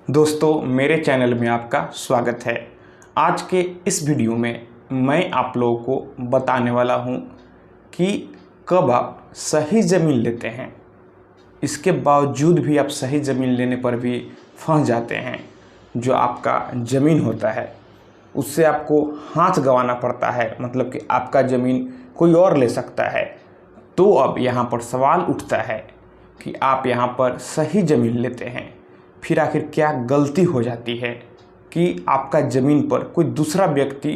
दोस्तों मेरे चैनल में आपका स्वागत है। आज के इस वीडियो में मैं आप लोगों को बताने वाला हूं कि कब आप सही ज़मीन लेते हैं, इसके बावजूद भी आप सही ज़मीन लेने पर भी फंस जाते हैं। जो आपका ज़मीन होता है उससे आपको हाथ गंवाना पड़ता है, मतलब कि आपका ज़मीन कोई और ले सकता है। तो अब यहाँ पर सवाल उठता है कि आप यहाँ पर सही ज़मीन लेते हैं, फिर आखिर क्या गलती हो जाती है कि आपका ज़मीन पर कोई दूसरा व्यक्ति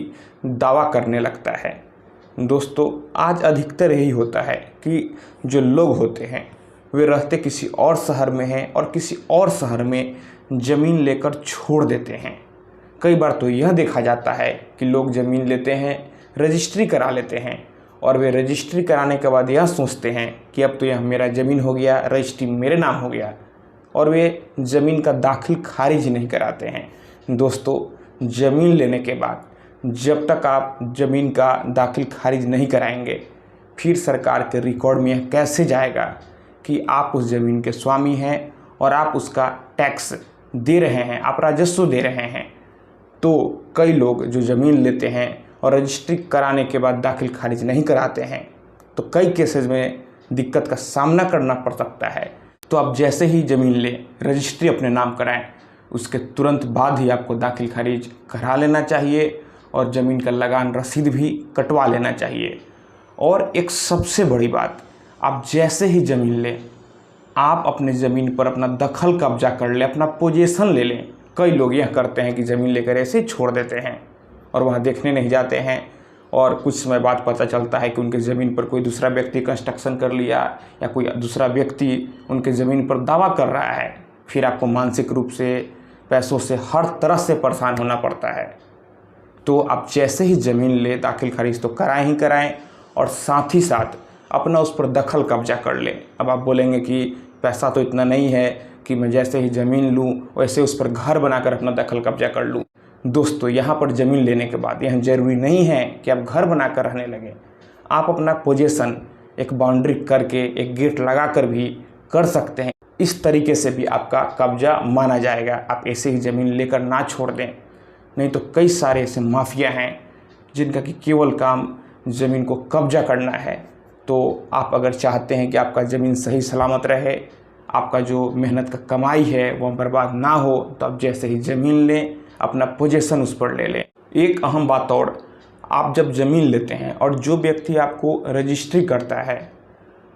दावा करने लगता है। दोस्तों आज अधिकतर यही होता है कि जो लोग होते हैं वे रहते किसी और शहर में हैं और किसी और शहर में ज़मीन लेकर छोड़ देते हैं। कई बार तो यह देखा जाता है कि लोग ज़मीन लेते हैं, रजिस्ट्री करा लेते हैं और वे रजिस्ट्री कराने के बाद यह सोचते हैं कि अब तो यह मेरा ज़मीन हो गया, रजिस्ट्री मेरे नाम हो गया, और वे ज़मीन का दाखिल खारिज नहीं कराते हैं। दोस्तों ज़मीन लेने के बाद जब तक आप ज़मीन का दाखिल खारिज नहीं कराएंगे, फिर सरकार के रिकॉर्ड में यह कैसे जाएगा कि आप उस ज़मीन के स्वामी हैं और आप उसका टैक्स दे रहे हैं, आप राजस्व दे रहे हैं। तो कई लोग जो ज़मीन लेते हैं और रजिस्ट्री कराने के बाद दाखिल खारिज नहीं कराते हैं, तो कई केसेस में दिक्कत का सामना करना पड़ सकता है। तो आप जैसे ही ज़मीन लें, रजिस्ट्री अपने नाम कराएं, उसके तुरंत बाद ही आपको दाखिल खारिज करा लेना चाहिए और ज़मीन का लगान रसीद भी कटवा लेना चाहिए। और एक सबसे बड़ी बात, आप जैसे ही ज़मीन लें, आप अपने ज़मीन पर अपना दखल कब्जा कर लें, अपना पोजीशन ले लें। कई लोग यह करते हैं कि ज़मीन लेकर ऐसे ही छोड़ देते हैं और वहाँ देखने नहीं जाते हैं, और कुछ समय बाद पता चलता है कि उनके ज़मीन पर कोई दूसरा व्यक्ति कंस्ट्रक्शन कर लिया या कोई दूसरा व्यक्ति उनके ज़मीन पर दावा कर रहा है। फिर आपको मानसिक रूप से, पैसों से, हर तरह से परेशान होना पड़ता है। तो आप जैसे ही ज़मीन ले, दाखिल खारिज तो कराएं ही कराएं और साथ ही साथ अपना उस पर दखल कब्जा कर लें। अब आप बोलेंगे कि पैसा तो इतना नहीं है कि मैं जैसे ही ज़मीन लूँ वैसे उस पर घर बनाकर अपना दखल कब्जा कर लूँ। दोस्तों यहाँ पर ज़मीन लेने के बाद यह ज़रूरी नहीं है कि आप घर बनाकर रहने लगें। आप अपना पोजीशन एक बाउंड्री करके, एक गेट लगाकर भी कर सकते हैं। इस तरीके से भी आपका कब्जा माना जाएगा। आप ऐसे ही ज़मीन लेकर ना छोड़ दें, नहीं तो कई सारे ऐसे माफिया हैं जिनका कि केवल काम ज़मीन को कब्जा करना है। तो आप अगर चाहते हैं कि आपका ज़मीन सही सलामत रहे, आपका जो मेहनत का कमाई है वह बर्बाद ना हो, तो आप जैसे ही ज़मीन लें, अपना पोजीशन उस पर ले लें। एक अहम बात और, आप जब ज़मीन लेते हैं और जो व्यक्ति आपको रजिस्ट्री करता है,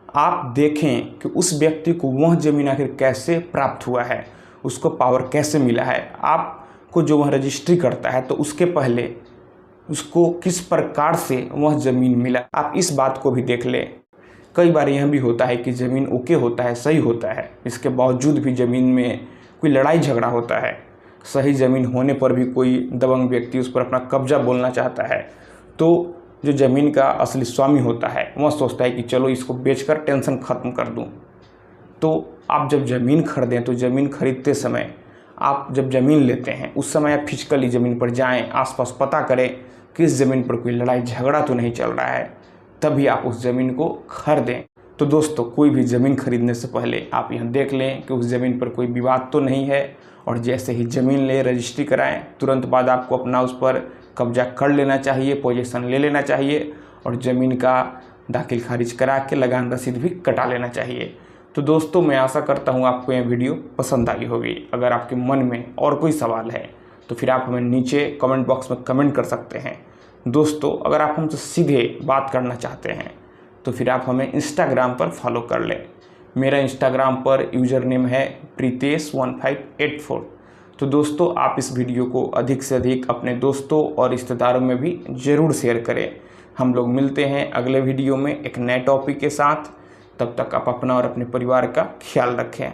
आप देखें कि उस व्यक्ति को वह ज़मीन आखिर कैसे प्राप्त हुआ है, उसको पावर कैसे मिला है। आपको जो वह रजिस्ट्री करता है तो उसके पहले उसको किस प्रकार से वह ज़मीन मिला, आप इस बात को भी देख लें। कई बार यह भी होता है कि ज़मीन ओके होता है, सही होता है, इसके बावजूद भी ज़मीन में कोई लड़ाई झगड़ा होता है। सही ज़मीन होने पर भी कोई दबंग व्यक्ति उस पर अपना कब्जा बोलना चाहता है। तो जो ज़मीन का असली स्वामी होता है वह सोचता है कि चलो इसको बेचकर टेंशन ख़त्म कर दूं। तो आप जब ज़मीन खरीदें तो ज़मीन खरीदते समय, आप जब ज़मीन लेते हैं उस समय आप फिजिकली ज़मीन पर जाएं, आसपास पता करें कि इस ज़मीन पर कोई लड़ाई झगड़ा तो नहीं चल रहा है, तभी आप उस ज़मीन को खरीदें। तो दोस्तों कोई भी ज़मीन खरीदने से पहले आप यह देख लें कि उस ज़मीन पर कोई विवाद तो नहीं है, और जैसे ही ज़मीन ले, रजिस्ट्री कराएं, तुरंत बाद आपको अपना उस पर कब्जा कर लेना चाहिए, पोजीशन ले लेना चाहिए और ज़मीन का दाखिल खारिज करा के लगान रसीद भी कटा लेना चाहिए। तो दोस्तों मैं आशा करता हूँ आपको यह वीडियो पसंद आई होगी। अगर आपके मन में और कोई सवाल है तो फिर आप हमें नीचे कमेंट बॉक्स में कमेंट कर सकते हैं। दोस्तों अगर आप हमसे सीधे बात करना चाहते हैं तो फिर आप हमें इंस्टाग्राम पर फॉलो कर लें। मेरा इंस्टाग्राम पर यूज़र नेम है Pritesh1584। तो दोस्तों आप इस वीडियो को अधिक से अधिक अपने दोस्तों और रिश्तेदारों में भी ज़रूर शेयर करें। हम लोग मिलते हैं अगले वीडियो में एक नए टॉपिक के साथ। तब तक आप अपना और अपने परिवार का ख्याल रखें।